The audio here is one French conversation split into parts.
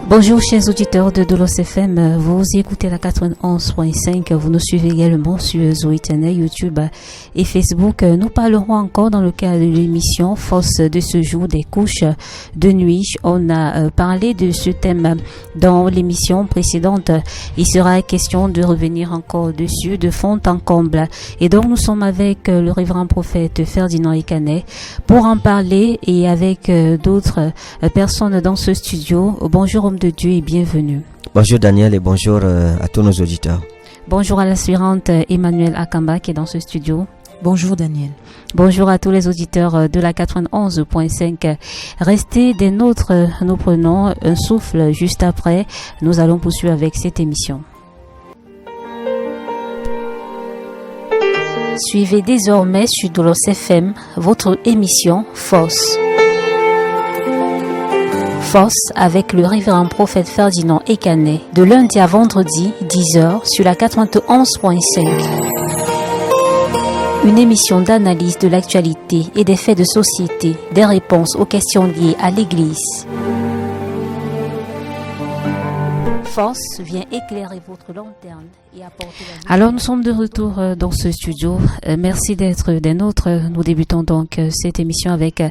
Bonjour chers auditeurs de Doulos FM, vous écoutez la 91.5, vous nous suivez également sur Zo Internet, YouTube et Facebook. Nous parlerons encore dans le cadre de l'émission Force de ce jour des couches de nuit. On a parlé de ce thème dans l'émission précédente. Il sera question de revenir encore dessus de fond en comble. Et donc nous sommes avec le révérend prophète Ferdinand Ekané pour en parler et avec d'autres personnes dans ce studio. Bonjour homme de Dieu et bienvenue. Bonjour Daniel et bonjour à tous nos auditeurs. Bonjour à l'aspirante Emmanuel Akamba qui est dans ce studio. Bonjour Daniel. Bonjour à tous les auditeurs de la 91.5. Restez des nôtres, nous prenons un souffle juste après. Nous allons poursuivre avec cette émission. Suivez désormais sur Doulos FM votre émission Force. Force avec le révérend prophète Ferdinand Ekané de lundi à vendredi 10h sur la 91.5. Une émission d'analyse de l'actualité et des faits de société, des réponses aux questions liées à l'Église. Force vient éclairer votre lanterne et apporter la lumière. Alors nous sommes de retour dans ce studio. Merci d'être des nôtres. Nous débutons donc cette émission avec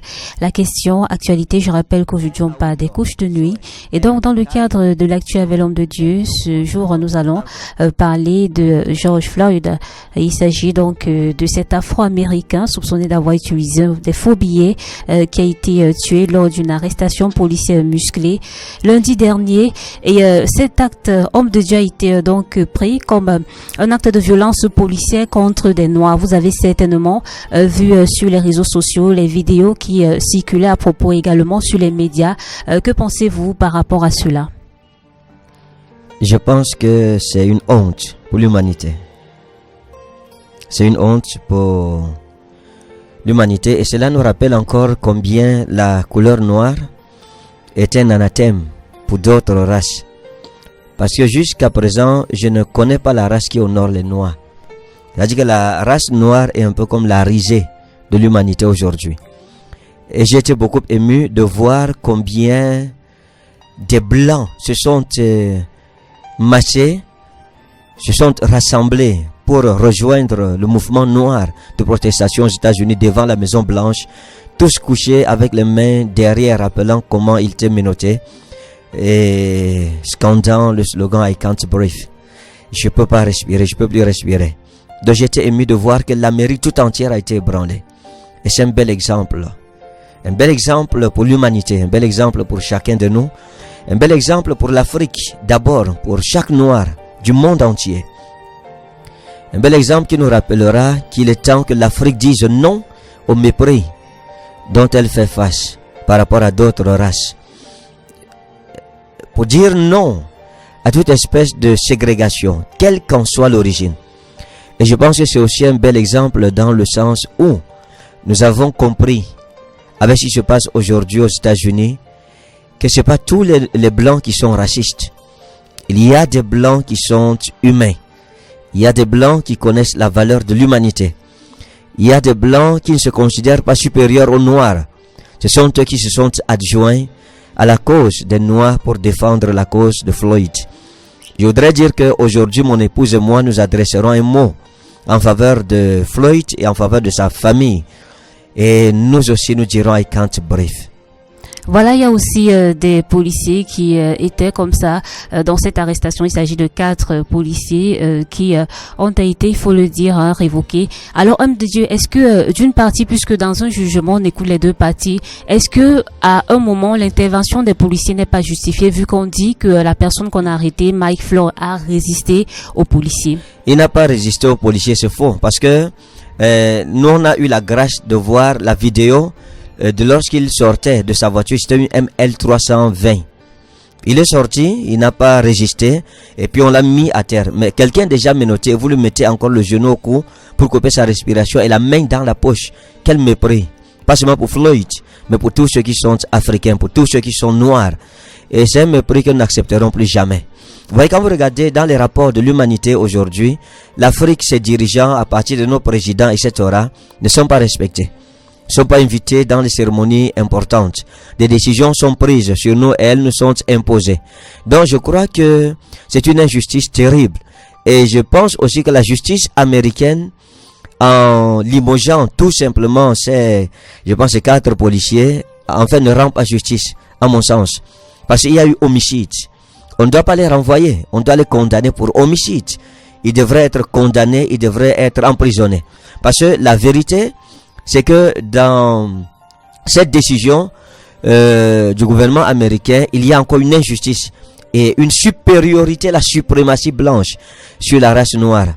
la question actualité. Je rappelle qu'aujourd'hui on parle des couches de nuit. Et donc dans le cadre de l'actu avec l'homme de Dieu, ce jour nous allons parler de George Floyd. Il s'agit donc de cet Afro-Américain soupçonné d'avoir utilisé des faux billets qui a été tué lors d'une arrestation policière musclée lundi dernier. Et cet acte homme de Dieu a été donc pris comme un acte de violence policière contre des Noirs. Vous avez certainement vu sur les réseaux sociaux les vidéos qui circulaient à propos également sur les médias. Que pensez-vous par rapport à cela? Je pense que c'est une honte pour l'humanité. C'est une honte pour l'humanité et cela nous rappelle encore combien la couleur noire est un anathème pour d'autres races. Parce que jusqu'à présent, je ne connais pas la race qui honore les Noirs. C'est-à-dire que la race noire est un peu comme la risée de l'humanité aujourd'hui. Et j'ai été beaucoup ému de voir combien des Blancs se sont massés, se sont rassemblés pour rejoindre le mouvement noir de protestation aux États-Unis devant la Maison Blanche, tous couchés avec les mains derrière, rappelant comment ils étaient menottés. Et scandant le slogan I can't breathe. Je peux pas respirer, je peux plus respirer. Donc j'étais ému de voir que l'Amérique tout entière a été ébranlée. Et c'est un bel exemple. Un bel exemple pour l'humanité, un bel exemple pour chacun de nous. Un bel exemple pour l'Afrique, d'abord pour chaque noir du monde entier. Un bel exemple qui nous rappellera qu'il est temps que l'Afrique dise non au mépris dont elle fait face par rapport à d'autres races. Pour dire non à toute espèce de ségrégation, quelle qu'en soit l'origine. Et je pense que c'est aussi un bel exemple dans le sens où nous avons compris, avec ce qui se passe aujourd'hui aux États-Unis, que ce n'est pas tous les blancs qui sont racistes. Il y a des blancs qui sont humains. Il y a des blancs qui connaissent la valeur de l'humanité. Il y a des blancs qui ne se considèrent pas supérieurs aux noirs. Ce sont eux qui se sont adjoints à la cause des Noirs pour défendre la cause de Floyd. Je voudrais dire qu'aujourd'hui, mon épouse et moi, nous adresserons un mot en faveur de Floyd et en faveur de sa famille. Et nous aussi, nous dirons I can't breathe. Voilà, il y a aussi des policiers qui étaient comme ça dans cette arrestation. Il s'agit de 4 policiers qui ont été, il faut le dire, révoqués. Alors, homme de Dieu, est-ce que d'une partie, puisque dans un jugement on écoute les deux parties, est-ce que à un moment l'intervention des policiers n'est pas justifiée vu qu'on dit que la personne qu'on a arrêtée, Mike Floyd, a résisté aux policiers? Il n'a pas résisté aux policiers, c'est faux, parce que nous on a eu la grâce de voir la vidéo de lorsqu'il sortait de sa voiture. C'était une ML320. Il est sorti, il n'a pas résisté et puis on l'a mis à terre. Mais quelqu'un déjà menotté, vous lui mettez encore le genou au cou pour couper sa respiration et la main dans la poche. Quel mépris. Pas seulement pour Floyd, mais pour tous ceux qui sont africains, pour tous ceux qui sont noirs. Et c'est un mépris que nous n'accepterons plus jamais. Vous voyez, quand vous regardez dans les rapports de l'humanité aujourd'hui, l'Afrique, ses dirigeants, à partir de nos présidents, etc., ne sont pas respectés. ne sont pas invités dans les cérémonies importantes. Des décisions sont prises sur nous et elles nous sont imposées. Donc je crois que c'est une injustice terrible. Et je pense aussi que la justice américaine, en limogeant tout simplement ces 4 policiers, en fait ne rend pas justice, à mon sens. Parce qu'il y a eu homicide. On ne doit pas les renvoyer, on doit les condamner pour homicide. Ils devraient être condamnés, ils devraient être emprisonnés. Parce que la vérité, c'est que dans cette décision du gouvernement américain, il y a encore une injustice et une supériorité, la suprématie blanche sur la race noire.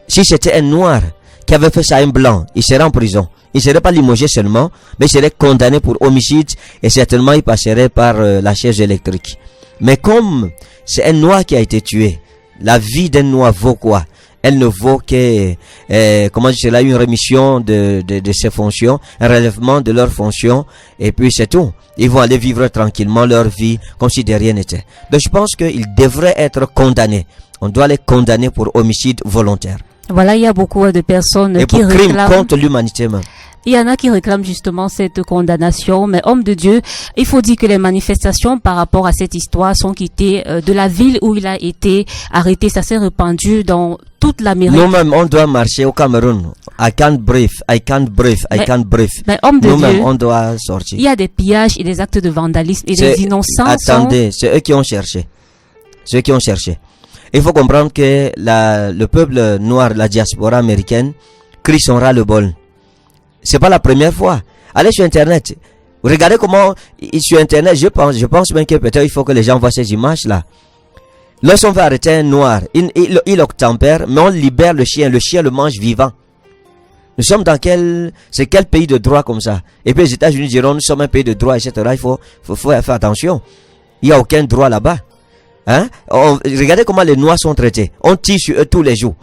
Si c'était un noir qui avait fait ça à un blanc, il serait en prison. Il ne serait pas limogé seulement, mais il serait condamné pour homicide et certainement il passerait par la chaise électrique. Mais comme c'est un noir qui a été tué, la vie d'un noir vaut quoi? Elle ne vaut que, une remission de ses fonctions, un relèvement de leurs fonctions, et puis c'est tout. Ils vont aller vivre tranquillement leur vie comme si de rien n'était. Donc je pense qu'ils devraient être condamnés. On doit les condamner pour homicide volontaire. Voilà, il y a beaucoup de personnes et qui pour crime réclament... contre l'humanité même. Il y en a qui réclament justement cette condamnation, mais homme de Dieu, il faut dire que les manifestations par rapport à cette histoire sont quittées de la ville où il a été arrêté. Ça s'est répandu dans toute l'Amérique. Nous-mêmes, on doit marcher au Cameroun. I can't breathe. Mais homme de Nous-mêmes, Dieu, on doit sortir. il y a des pillages et des actes de vandalisme et des innocents. Attendez, c'est eux qui ont cherché. Il faut comprendre que le peuple noir, la diaspora américaine, crie son ras-le-bol. C'est pas la première fois. Allez sur Internet. Regardez comment, sur Internet, je pense même que peut-être il faut que les gens voient ces images-là. Lorsqu'on va arrêter un noir, il obtempère, mais on libère le chien le mange vivant. Nous sommes dans quel pays de droit comme ça? Et puis les États-Unis diront, nous sommes un pays de droit, etc. Il faut faire attention. Il n'y a aucun droit là-bas. Hein? Regardez comment les noirs sont traités. On tire sur eux tous les jours.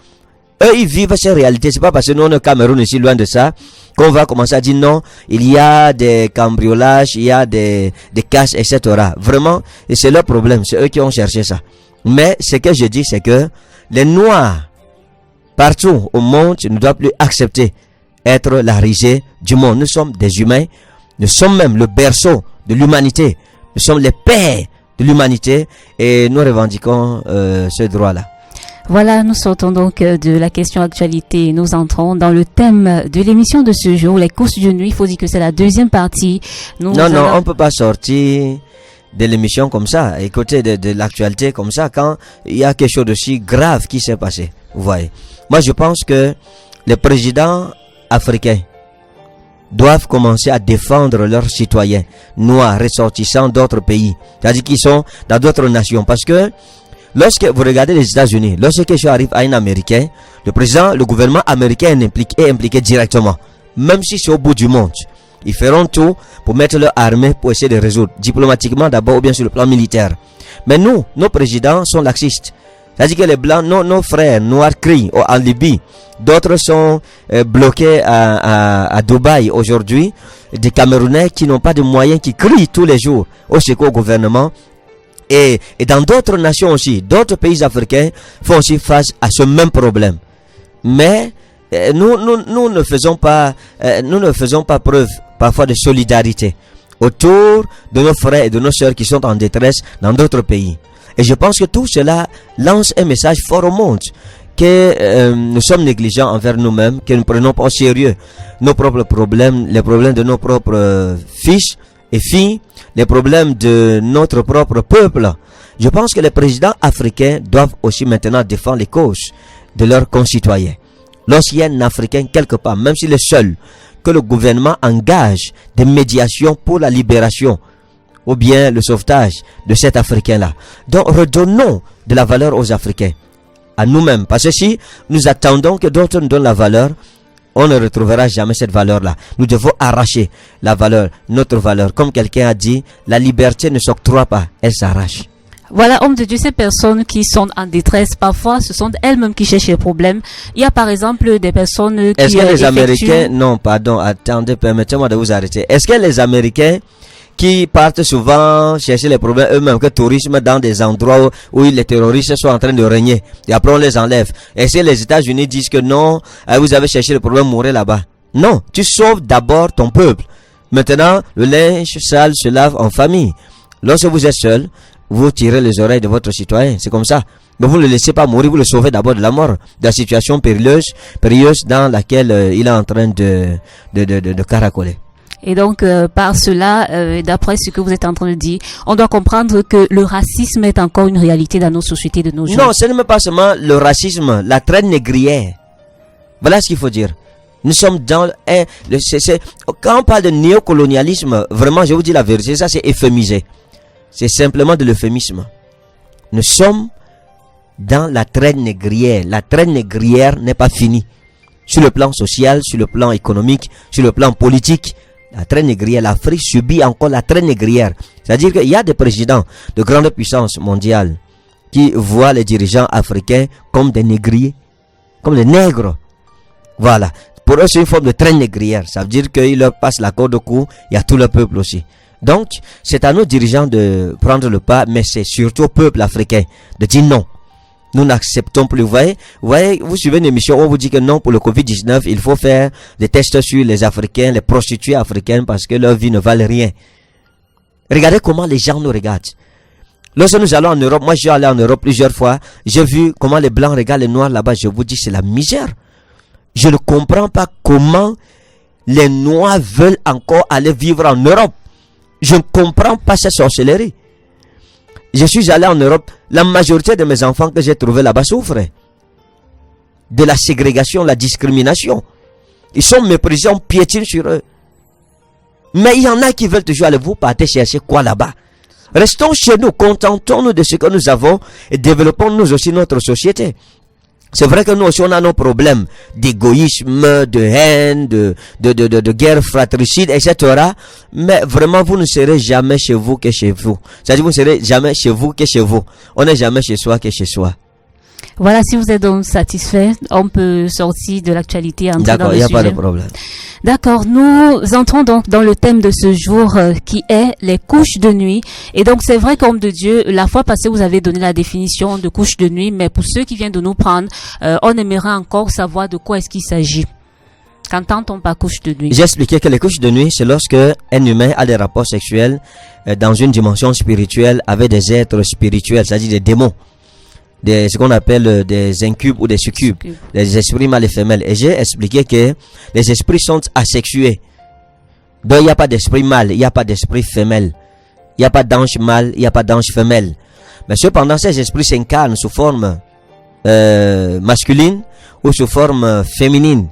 Eux, ils vivent ces réalités. C'est pas parce que nous, on est au Cameroun, ici, loin de ça, qu'on va commencer à dire non, il y a des cambriolages, il y a des casses, etc. Vraiment, et c'est leur problème. C'est eux qui ont cherché ça. Mais, ce que je dis, c'est que les Noirs, partout au monde, ne doivent plus accepter être la risée du monde. Nous sommes des humains. Nous sommes même le berceau de l'humanité. Nous sommes les pères de l'humanité. Et nous revendiquons ce droit-là. Voilà, nous sortons donc de la question actualité. Nous entrons dans le thème de l'émission de ce jour, les courses de nuit. Il faut dire que c'est la deuxième partie. Non, on peut pas sortir de l'émission comme ça, écouter de l'actualité comme ça, quand il y a quelque chose de si grave qui s'est passé. Vous voyez. Moi, je pense que les présidents africains doivent commencer à défendre leurs citoyens noirs ressortissants d'autres pays. C'est-à-dire qu'ils sont dans d'autres nations. Parce que lorsque vous regardez les États-Unis, lorsque quelque chose arrive à un Américain, le gouvernement américain est impliqué directement. Même si c'est au bout du monde. Ils feront tout pour mettre leur armée pour essayer de résoudre. Diplomatiquement d'abord ou bien sur le plan militaire. Mais nous, nos présidents sont laxistes. C'est-à-dire que les blancs, nos frères noirs crient en Libye. D'autres sont bloqués à Dubaï aujourd'hui. Des Camerounais qui n'ont pas de moyens, qui crient tous les jours au secours au gouvernement. Et dans d'autres nations aussi, d'autres pays africains font aussi face à ce même problème. Mais nous ne faisons pas preuve parfois de solidarité autour de nos frères et de nos sœurs qui sont en détresse dans d'autres pays. Et je pense que tout cela lance un message fort au monde que nous sommes négligents envers nous-mêmes, que nous ne prenons pas au sérieux nos propres problèmes, les problèmes de nos propres fils et filles, les problèmes de notre propre peuple. Je pense que les présidents africains doivent aussi maintenant défendre les causes de leurs concitoyens. Lorsqu'il y a un Africain quelque part, même s'il est seul, que le gouvernement engage des médiations pour la libération ou bien le sauvetage de cet Africain-là. Donc redonnons de la valeur aux Africains, à nous-mêmes. Parce que si nous attendons que d'autres nous donnent la valeur, on ne retrouvera jamais cette valeur-là. Nous devons arracher la valeur, notre valeur. Comme quelqu'un a dit, la liberté ne s'octroie pas, elle s'arrache. Voilà, homme de Dieu, ces personnes qui sont en détresse, parfois, ce sont elles-mêmes qui cherchent les problèmes. Il y a par exemple des personnes qui... Est-ce que les Américains... Non, pardon, attendez, permettez-moi de vous arrêter. Est-ce que les Américains qui partent souvent chercher les problèmes eux-mêmes, que tourisme dans des endroits où les terroristes sont en train de régner, et après on les enlève. Est-ce que les États-Unis disent que non, vous avez cherché le problème, mourrez là-bas? Non, tu sauves d'abord ton peuple. Maintenant, le linge sale se lave en famille. Lorsque vous êtes seul, vous tirez les oreilles de votre citoyen. C'est comme ça. Mais vous ne le laissez pas mourir, vous le sauvez d'abord de la mort, de la situation périlleuse dans laquelle il est en train de caracoler. Et donc, par cela, d'après ce que vous êtes en train de dire, on doit comprendre que le racisme est encore une réalité dans nos sociétés de nos jours. Non, ce n'est pas seulement le racisme, la traite négrière. Voilà ce qu'il faut dire. Nous sommes dans quand on parle de néocolonialisme, vraiment, je vous dis la vérité, ça c'est euphémisé. C'est simplement de l'euphémisme. Nous sommes dans la traite négrière. La traite négrière n'est pas finie. Sur le plan social, sur le plan économique, sur le plan politique, la traite négrière, l'Afrique subit encore la traite négrière. C'est-à-dire qu'il y a des présidents de grandes puissances mondiales qui voient les dirigeants africains comme des négriers, comme des nègres. Voilà. Pour eux, c'est une forme de traite négrière. Ça veut dire qu'ils leur passent la corde au cou. Il y a tout le peuple aussi. Donc, c'est à nos dirigeants de prendre le pas, mais c'est surtout au peuple africain de dire non. Nous n'acceptons plus. Vous voyez, vous suivez une émission où on vous dit que non, pour le Covid-19, il faut faire des tests sur les Africains, les prostituées africaines, parce que leur vie ne valent rien. Regardez comment les gens nous regardent. Lorsque nous allons en Europe, moi je suis allé en Europe plusieurs fois, j'ai vu comment les Blancs regardent les Noirs là-bas. Je vous dis, c'est la misère. Je ne comprends pas comment les Noirs veulent encore aller vivre en Europe. Je ne comprends pas cette sorcellerie. Je suis allé en Europe, la majorité de mes enfants que j'ai trouvés là-bas souffraient de la ségrégation, la discrimination. Ils sont méprisés, on piétine sur eux. Mais il y en a qui veulent toujours aller, vous partez chercher quoi là-bas? Restons chez nous, contentons-nous de ce que nous avons et développons nous aussi notre société. C'est vrai que nous aussi on a nos problèmes d'égoïsme, de haine, de guerre fratricide, etc. Mais vraiment vous ne serez jamais chez vous que chez vous. C'est-à-dire vous ne serez jamais chez vous que chez vous. On n'est jamais chez soi que chez soi. Voilà, si vous êtes donc satisfait, on peut sortir de l'actualité et entrer dans le sujet. D'accord, il n'y a pas de problème. D'accord, nous entrons donc dans le thème de ce jour qui est les couches de nuit. Et donc c'est vrai qu'homme de Dieu, la fois passée vous avez donné la définition de couches de nuit, mais pour ceux qui viennent de nous prendre, on aimerait encore savoir de quoi est-ce qu'il s'agit. Qu'entend-on par couche de nuit? J'ai expliqué que les couches de nuit, c'est lorsque un humain a des rapports sexuels dans une dimension spirituelle avec des êtres spirituels, c'est-à-dire des démons. Ce qu'on appelle des incubes ou des succubes, des esprits mâles et femelles. Et j'ai expliqué que les esprits sont asexués. Donc il n'y a pas d'esprit mâle, il n'y a pas d'esprit femelle. Il n'y a pas d'ange mâle, il n'y a pas d'ange femelle. Mais cependant, ces esprits s'incarnent sous forme masculine ou sous forme féminine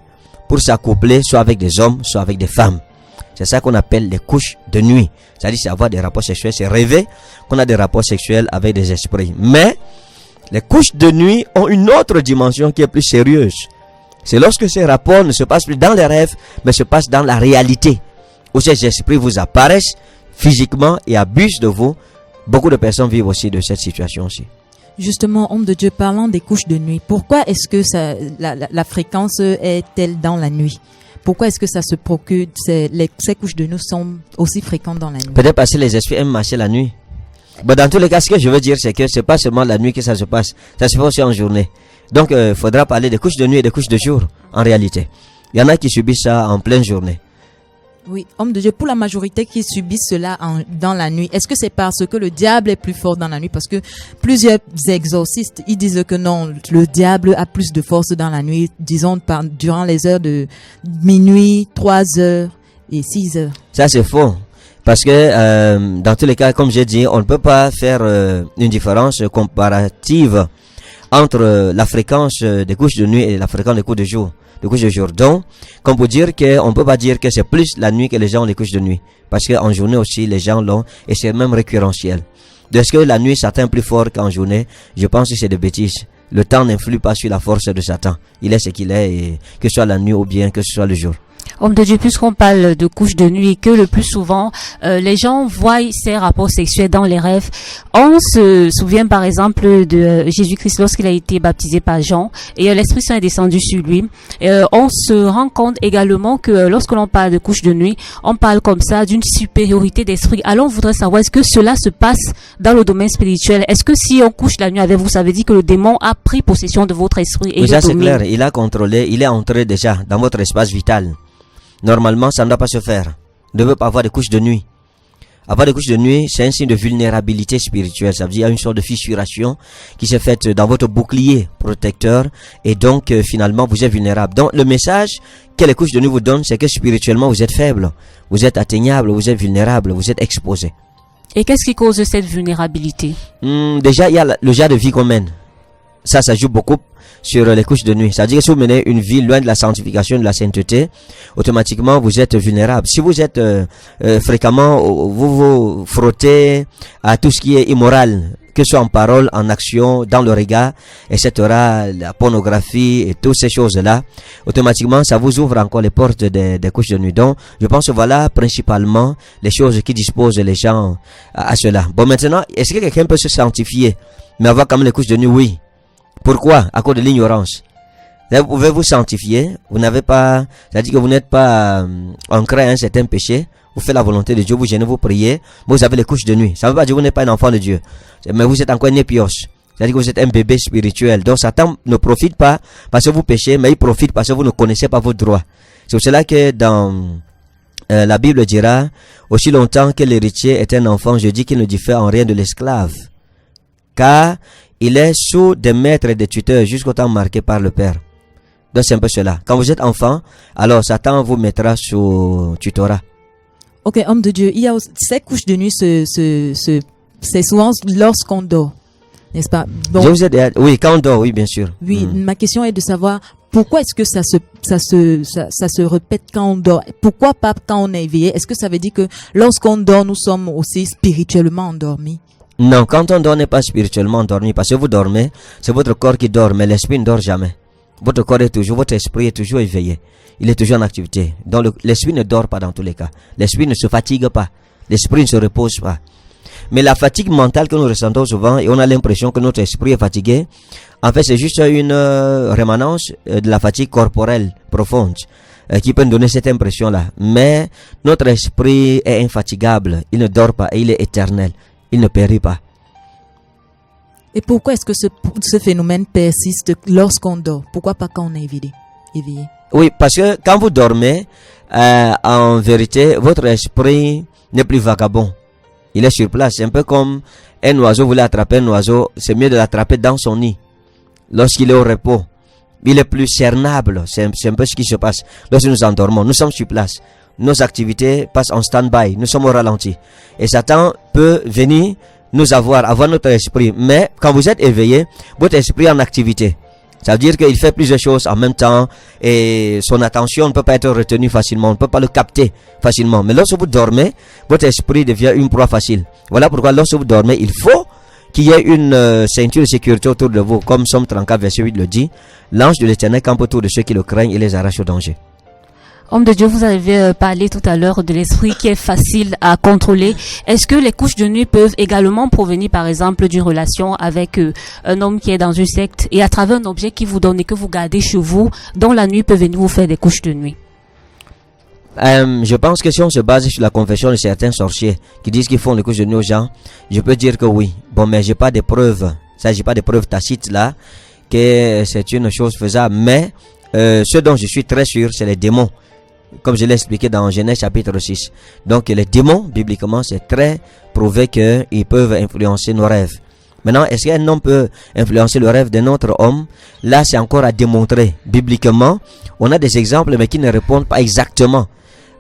pour s'accoupler soit avec des hommes, soit avec des femmes. C'est ça qu'on appelle les couches de nuit. C'est-à-dire c'est avoir des rapports sexuels, c'est rêver qu'on a des rapports sexuels avec des esprits. Mais les couches de nuit ont une autre dimension qui est plus sérieuse. C'est lorsque ces rapports ne se passent plus dans les rêves, mais se passent dans la réalité, où ces esprits vous apparaissent physiquement et abusent de vous. Beaucoup de personnes vivent aussi de cette situation aussi. Justement, homme de Dieu, parlant des couches de nuit, pourquoi est-ce que la fréquence est-elle dans la nuit? Pourquoi est-ce que ça se procure, ces couches de nuit sont aussi fréquentes dans la nuit? Peut-être parce que les esprits aiment marcher la nuit. Bon, dans tous les cas, ce que je veux dire, c'est que c'est pas seulement la nuit que ça se passe. Ça se fait aussi en journée. Donc, il faudra parler des couches de nuit et des couches de jour, en réalité. Il y en a qui subissent ça en pleine journée. Oui, homme de Dieu, pour la majorité qui subissent cela dans la nuit, est-ce que c'est parce que le diable est plus fort dans la nuit? Parce que plusieurs exorcistes, ils disent que non, le diable a plus de force dans la nuit, disons, durant les heures de minuit, 3 heures et 6 heures. Ça, c'est faux. Parce que dans tous les cas, comme j'ai dit, on ne peut pas faire une différence comparative entre la fréquence des couches de nuit et la fréquence des couches de jour. Donc, comme pour dire qu'on ne peut pas dire que c'est plus la nuit que les gens ont les couches de nuit. Parce qu'en journée aussi, les gens l'ont et c'est même récurrentiel. De ce que la nuit s'atteint plus fort qu'en journée, je pense que c'est des bêtises. Le temps n'influe pas sur la force de Satan. Il est ce qu'il est, et que ce soit la nuit ou bien que ce soit le jour. Homme de Dieu, puisqu'on parle de couches de nuit et que le plus souvent, les gens voient ces rapports sexuels dans les rêves. On se souvient par exemple de Jésus-Christ lorsqu'il a été baptisé par Jean et l'Esprit Saint est descendu sur lui. On se rend compte également que lorsque l'on parle de couches de nuit, on parle comme ça d'une supériorité d'esprit. Alors on voudrait savoir, est-ce que cela se passe dans le domaine spirituel? Est-ce que si on couche la nuit avec vous, ça veut dire que le démon a pris possession de votre esprit et oui, ça c'est clair, il a contrôlé, il est entré déjà dans votre espace vital. Normalement, ça ne doit pas se faire. Vous ne devez pas avoir des couches de nuit. Avoir des couches de nuit, c'est un signe de vulnérabilité spirituelle. Ça veut dire qu'il y a une sorte de fissuration qui s'est faite dans votre bouclier protecteur et donc finalement vous êtes vulnérable. Donc le message que les couches de nuit vous donnent, c'est que spirituellement vous êtes faible, vous êtes atteignable, vous êtes vulnérable, vous êtes exposé. Et qu'est-ce qui cause cette vulnérabilité? Déjà, il y a le genre de vie qu'on mène. Ça joue beaucoup sur les couches de nuit. C'est-à-dire que si vous menez une vie loin de la sanctification, de la sainteté, automatiquement vous êtes vulnérable. Si vous êtes fréquemment, vous frottez à tout ce qui est immoral, que ce soit en parole, en action, dans le regard, etc., la pornographie et toutes ces choses-là, automatiquement ça vous ouvre encore les portes des couches de nuit. Donc, je pense que voilà principalement les choses qui disposent les gens à cela. Bon, maintenant, est-ce que quelqu'un peut se sanctifier, mais avoir quand même les couches de nuit? Oui. Pourquoi? À cause de l'ignorance. Vous pouvez vous sanctifier, vous n'avez pas, c'est-à-dire que vous n'êtes pas ancré à un certain péché, vous faites la volonté de Dieu, vous jeûnez, vous priez, mais vous avez les couches de nuit. Ça ne veut pas dire que vous n'êtes pas un enfant de Dieu, mais vous êtes encore un épios. C'est-à-dire que vous êtes un bébé spirituel. Donc Satan ne profite pas parce que vous péchez, mais il profite parce que vous ne connaissez pas vos droits. C'est pour cela que dans la Bible dira, aussi longtemps que l'héritier est un enfant, je dis qu'il ne diffère en rien de l'esclave. Car il est sous des maîtres et des tuteurs jusqu'au temps marqué par le Père. Donc c'est un peu cela. Quand vous êtes enfant, alors Satan vous mettra sous tutorat. Ok, homme de Dieu, il y a aussi, ces couches de nuit, c'est souvent lorsqu'on dort, n'est-ce pas? Donc, je vous ai dit, oui, quand on dort, oui, bien sûr. Oui, ma question est de savoir pourquoi est-ce que ça se répète quand on dort? Pourquoi pas quand on est éveillé? Est-ce que ça veut dire que lorsqu'on dort, nous sommes aussi spirituellement endormis? Non, quand on dort, n'est pas spirituellement endormi, parce que vous dormez, c'est votre corps qui dort, mais l'esprit ne dort jamais. Votre corps est toujours, votre esprit est toujours éveillé. Il est toujours en activité. Donc l'esprit ne dort pas dans tous les cas. L'esprit ne se fatigue pas. L'esprit ne se repose pas. Mais la fatigue mentale que nous ressentons souvent, et on a l'impression que notre esprit est fatigué, en fait c'est juste une rémanence de la fatigue corporelle profonde qui peut nous donner cette impression-là. Mais notre esprit est infatigable. Il ne dort pas et il est éternel. Il ne périt pas. Et pourquoi est-ce que ce phénomène persiste lorsqu'on dort? Pourquoi pas quand on est éveillé? Oui, parce que quand vous dormez, en vérité, votre esprit n'est plus vagabond. Il est sur place. C'est un peu comme un oiseau voulait attraper un oiseau. C'est mieux de l'attraper dans son nid. Lorsqu'il est au repos, il est plus cernable. C'est un peu ce qui se passe. Lorsque nous endormons, nous sommes sur place. Nos activités passent en stand-by. Nous sommes au ralenti. Et Satan peut venir nous avoir notre esprit. Mais quand vous êtes éveillé, votre esprit est en activité. Ça veut dire qu'il fait plusieurs choses en même temps et son attention ne peut pas être retenue facilement, on ne peut pas le capter facilement. Mais lorsque vous dormez, votre esprit devient une proie facile. Voilà pourquoi lorsque vous dormez, il faut qu'il y ait une ceinture de sécurité autour de vous. Comme Somme 34, verset 8 le dit, l'ange de l'Éternel campe autour de ceux qui le craignent et les arrache au danger. Homme de Dieu, vous avez parlé tout à l'heure de l'esprit qui est facile à contrôler. Est-ce que les couches de nuit peuvent également provenir, par exemple, d'une relation avec un homme qui est dans une secte et à travers un objet qui vous donne et que vous gardez chez vous, dont la nuit peut venir vous faire des couches de nuit? Je pense que si on se base sur la confession de certains sorciers qui disent qu'ils font les couches de nuit aux gens, je peux dire que oui. Bon, mais j'ai pas de preuves. Ça, j'ai pas de preuves tacites là que c'est une chose faisable. Mais ce dont je suis très sûr, c'est les démons. Comme je l'ai expliqué dans Genèse chapitre 6. Donc les démons, bibliquement, c'est très prouvé qu'ils peuvent influencer nos rêves. Maintenant, est-ce qu'un homme peut influencer le rêve d'un autre homme? Là, c'est encore à démontrer. Bibliquement, on a des exemples, mais qui ne répondent pas exactement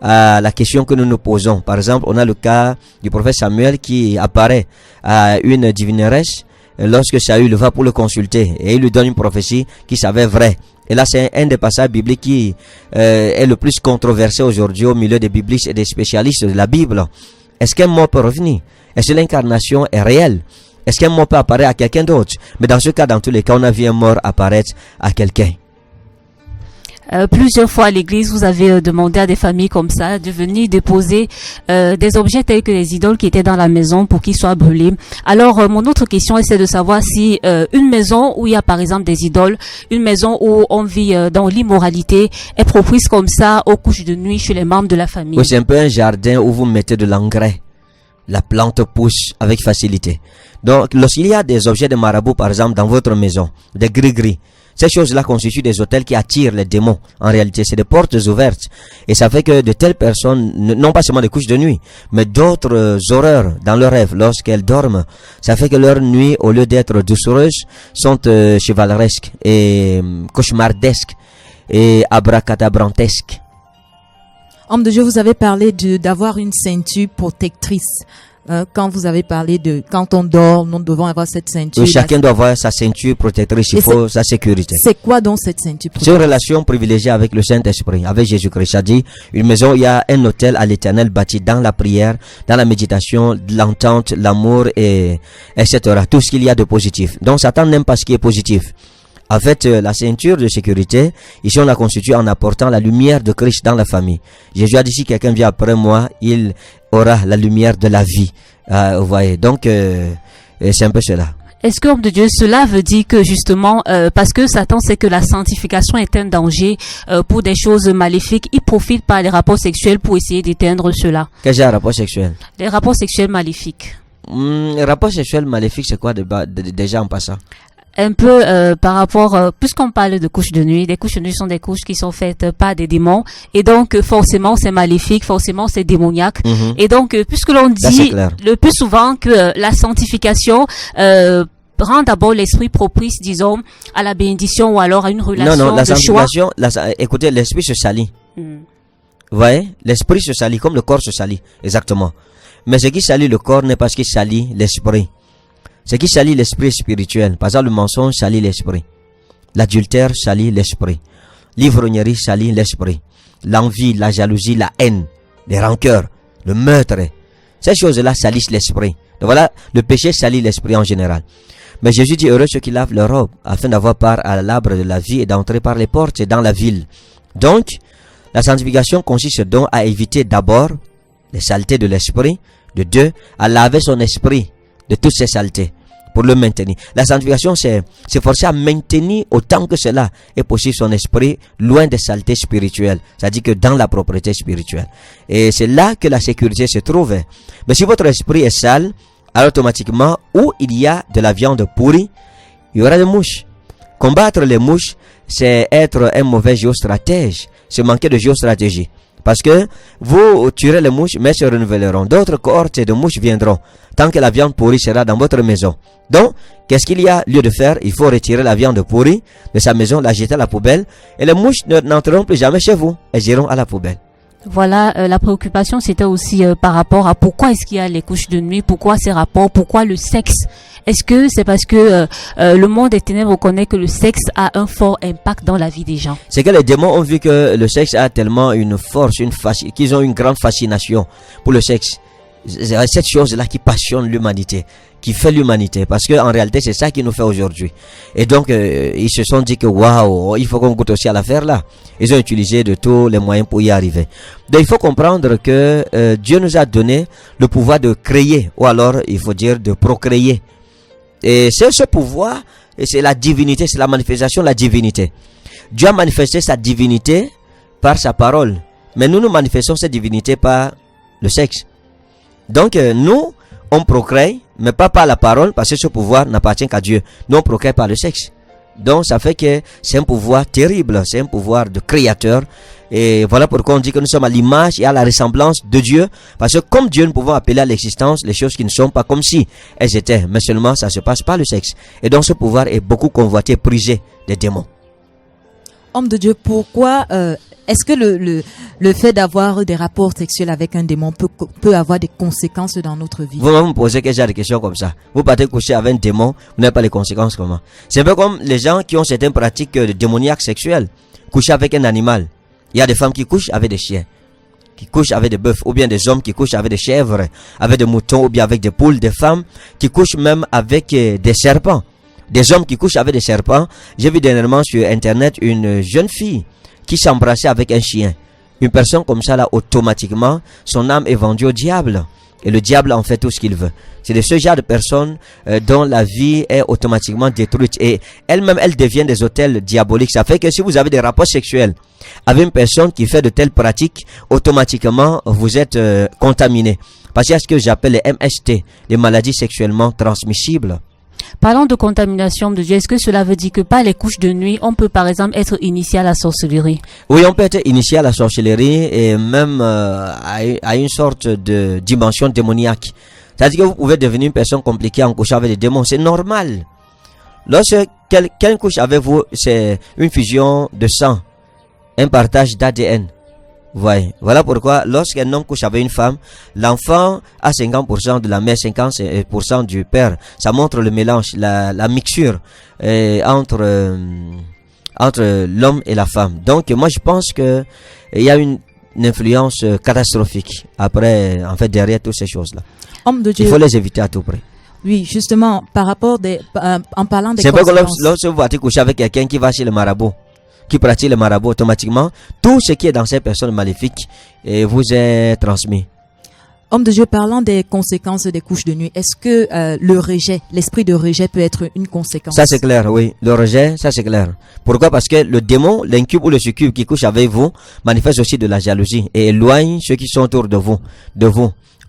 à la question que nous nous posons. Par exemple, on a le cas du prophète Samuel qui apparaît à une divineresse lorsque Saül va pour le consulter et il lui donne une prophétie qui s'avère vraie. Et là, c'est un des passages bibliques qui est le plus controversé aujourd'hui au milieu des biblistes et des spécialistes de la Bible. Est-ce qu'un mort peut revenir? Est-ce que l'incarnation est réelle? Est-ce qu'un mort peut apparaître à quelqu'un d'autre? Mais dans ce cas, dans tous les cas, on a vu un mort apparaître à quelqu'un. Plusieurs fois à l'église, vous avez demandé à des familles comme ça de venir déposer des objets tels que les idoles qui étaient dans la maison pour qu'ils soient brûlés. Alors, mon autre question c'est de savoir si une maison où il y a par exemple des idoles, une maison où on vit dans l'immoralité est propice comme ça aux couches de nuit chez les membres de la famille. Oui, c'est un peu un jardin où vous mettez de l'engrais. La plante pousse avec facilité. Donc, lorsqu'il y a des objets de marabout, par exemple, dans votre maison, des gris-gris, Ces choses-là constituent des hôtels qui attirent les démons. En réalité, c'est des portes ouvertes. Et ça fait que de telles personnes, non pas seulement des couches de nuit, mais d'autres horreurs dans leurs rêves lorsqu'elles dorment. Ça fait que leurs nuits, au lieu d'être doucereuses, sont chevaleresques et cauchemardesques et abracadabrantesques. Homme de Dieu, vous avez parlé d'avoir une ceinture protectrice. Quand vous avez parlé de quand on dort, nous devons avoir cette ceinture. Chacun doit avoir sa ceinture protectrice, il faut sa sécurité. C'est quoi donc cette ceinture protectrice? C'est une relation privilégiée avec le Saint-Esprit, avec Jésus-Christ. Ça dit, une maison, il y a un hôtel à l'Éternel bâti dans la prière, dans la méditation, l'entente, l'amour et etc. Tout ce qu'il y a de positif. Donc Satan n'aime pas ce qui est positif. En fait, la ceinture de sécurité, ici on la constitue en apportant la lumière de Christ dans la famille. Jésus a dit, si quelqu'un vient après moi, il aura la lumière de la vie. Vous voyez, donc c'est un peu cela. Est-ce que, homme de Dieu, cela veut dire que justement, parce que Satan sait que la sanctification est un danger pour des choses maléfiques, il profite par les rapports sexuels pour essayer d'éteindre cela? Quel genre de rapport sexuel? Les rapports sexuels maléfiques. Rapport sexuel maléfique, c'est quoi déjà en passant? Un peu par rapport, puisqu'on parle de couches de nuit, les couches de nuit sont des couches qui sont faites par des démons, et donc forcément c'est maléfique, forcément c'est démoniaque, et donc puisque l'on dit le plus souvent que la sanctification rend d'abord l'esprit propice, disons, à la bénédiction ou alors à une relation non, la de choix. Écoutez, l'esprit se salit. Vous voyez, l'esprit se salit comme le corps se salit, exactement. Mais ce qui salit le corps n'est pas ce qui salit l'esprit. Ce qui salit l'esprit spirituel. Par exemple, le mensonge salit l'esprit. L'adultère salit l'esprit. L'ivrognerie salit l'esprit. L'envie, la jalousie, la haine, les rancœurs, le meurtre. Ces choses-là salissent l'esprit. Donc voilà, le péché salit l'esprit en général. Mais Jésus dit, heureux ceux qui lavent leur robe, afin d'avoir part à l'arbre de la vie et d'entrer par les portes et dans la ville. Donc, la sanctification consiste donc à éviter d'abord les saletés de l'esprit, de deux, à laver son esprit de toutes ces saletés pour le maintenir. La sanctification, c'est forcer à maintenir autant que cela est possible son esprit loin des saletés spirituelles, c'est-à-dire que dans la propreté spirituelle. Et c'est là que la sécurité se trouve. Mais si votre esprit est sale, alors automatiquement, où il y a de la viande pourrie, il y aura des mouches. Combattre les mouches, c'est être un mauvais géostratège, c'est manquer de géostratégie. Parce que vous tuerez les mouches, mais se renouvelleront. D'autres cohortes de mouches viendront, tant que la viande pourrie sera dans votre maison. Donc, qu'est-ce qu'il y a lieu de faire? Il faut retirer la viande pourrie de sa maison, la jeter à la poubelle, et les mouches n'entreront plus jamais chez vous. Elles iront à la poubelle. Voilà, la préoccupation c'était aussi par rapport à pourquoi est-ce qu'il y a les couches de nuit, pourquoi ces rapports, pourquoi le sexe. Est-ce que c'est parce que le monde des ténèbres reconnaît que le sexe a un fort impact dans la vie des gens? C'est que les démons ont vu que le sexe a tellement une force, qu'ils ont une grande fascination pour le sexe. C'est cette chose-là qui passionne l'humanité, qui fait l'humanité, parce que en réalité c'est ça qui nous fait aujourd'hui. Et donc ils se sont dit que waouh, il faut qu'on goûte aussi à l'affaire là. Ils ont utilisé de tous les moyens pour y arriver. Donc il faut comprendre que Dieu nous a donné le pouvoir de créer, ou alors il faut dire de procréer. Et c'est ce pouvoir, et c'est la divinité, c'est la manifestation de la divinité. Dieu a manifesté sa divinité par sa parole, mais nous manifestons cette divinité par le sexe. Donc nous, on procrée, mais pas par la parole, parce que ce pouvoir n'appartient qu'à Dieu. Nous, on procrée par le sexe. Donc ça fait que c'est un pouvoir terrible, c'est un pouvoir de créateur. Et voilà pourquoi on dit que nous sommes à l'image et à la ressemblance de Dieu. Parce que comme Dieu, nous pouvons appeler à l'existence les choses qui ne sont pas comme si elles étaient. Mais seulement ça se passe par le sexe. Et donc ce pouvoir est beaucoup convoité, prisé des démons. Homme de Dieu, pourquoi est-ce que le fait d'avoir des rapports sexuels avec un démon peut avoir des conséquences dans notre vie? Vous me posez quel genre de questions comme ça? Vous partez coucher avec un démon, vous n'avez pas les conséquences comment? C'est un peu comme les gens qui ont certaines pratiques de démoniaques sexuelles. Coucher avec un animal. Il y a des femmes qui couchent avec des chiens, qui couchent avec des bœufs, ou bien des hommes qui couchent avec des chèvres, avec des moutons, ou bien avec des poules, des femmes qui couchent même avec des serpents. Des hommes qui couchent avec des serpents. J'ai vu dernièrement sur internet une jeune fille qui s'embrassait avec un chien. Une personne comme ça là, automatiquement, son âme est vendue au diable. Et le diable en fait tout ce qu'il veut. C'est de ce genre de personnes dont la vie est automatiquement détruite. Et elles-mêmes, elles deviennent des autels diaboliques. Ça fait que si vous avez des rapports sexuels avec une personne qui fait de telles pratiques, automatiquement, vous êtes contaminé. Parce qu'il y a ce que j'appelle les MST, les maladies sexuellement transmissibles. Parlant de contamination de Dieu, est-ce que cela veut dire que par les couches de nuit, on peut par exemple être initié à la sorcellerie? Oui, on peut être initié à la sorcellerie et même à une sorte de dimension démoniaque. C'est-à-dire que vous pouvez devenir une personne compliquée en couchant avec les démons. C'est normal. Lorsque quelqu'un couche avec vous, c'est une fusion de sang, un partage d'ADN. Voilà pourquoi lorsqu'un homme couche avec une femme, l'enfant a 50% de la mère, 50% du père. Ça montre le mélange, la mixture entre l'homme et la femme. Donc moi je pense que il y a une influence catastrophique derrière toutes ces choses-là. Homme de Dieu. Il faut les éviter à tout prix. Oui, justement, par rapport en parlant des c'est conséquences. C'est pas que lorsque vous allez coucher avec quelqu'un qui va chez le marabout, qui pratique le marabout, automatiquement, tout ce qui est dans ces personnes maléfiques vous est transmis. Homme de Dieu, parlant des conséquences des couches de nuit, est-ce que le rejet, l'esprit de rejet peut être une conséquence? Ça c'est clair, oui. Le rejet, ça c'est clair. Pourquoi? Parce que le démon, l'incube ou le succube qui couche avec vous manifeste aussi de la jalousie et éloigne ceux qui sont autour de vous.